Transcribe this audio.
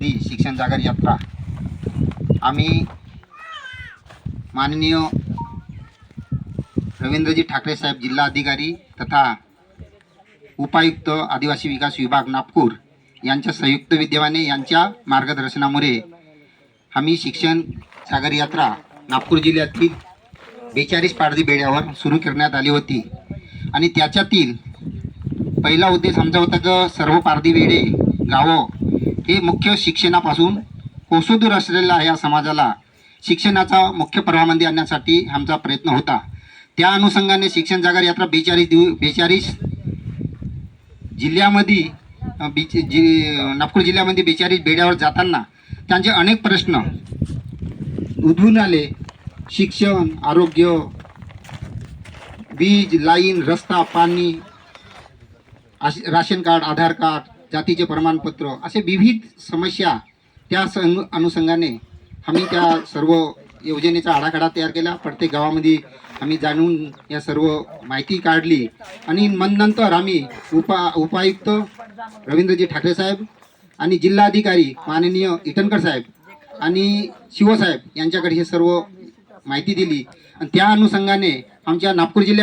दी शिक्षण जागर यात्रा आम्ही माननीय रवींद्रजी ठाकरे साहेब जिल्हाधिकारी तथा उपायुक्त आदिवासी विकास विभाग नागपूर यांच्या संयुक्त विद्यमाने यांच्या मार्गदर्शनामुळे आम्ही शिक्षण सागर यात्रा नागपूर जिल्ह्यातील 42 पारधी बेड्यावर सुरू करण्यात आली होती आणि त्याच्यातील पहिला उद्देश आमचा होता की सर्व पारधी बेडे गावं हे मुख्य शिक्षणापासून कोसोदूर असलेल्या या समाजाला शिक्षणाचा मुख्य प्रवाहामध्ये आणण्यासाठी आमचा प्रयत्न होता। त्या अनुषंगाने शिक्षण जागर यात्रा 42 जिल्ह्यामध्ये नागपूर जिल्ह्यामध्ये 42 बेड्यावर जाताना त्यांचे अनेक प्रश्न उद्भवून आले। शिक्षण, आरोग्य, वीज, लाईन, रस्ता, पाणी, राशन कार्ड, आधार कार्ड, जातीचे प्रमाणपत्र असे विविध समस्या त्या अनुषंगाने आम्ही त्या सर्व योजनेचा आराखडा तयार केला। प्रत्येक गावामध्ये आम्ही जाणून या सर्व माहिती काढली आणि नंतर आम्ही उपायुक्त रवींद्रजी ठाकरे साहेब आणि जिल्हाधिकारी माननीय इटनकर साहेब आणि शिवसाहेब यांच्याकडे हे सर्व माहिती दिली आणि त्या अनुषंगाने आमच्या नागपूर जिल्ह्यात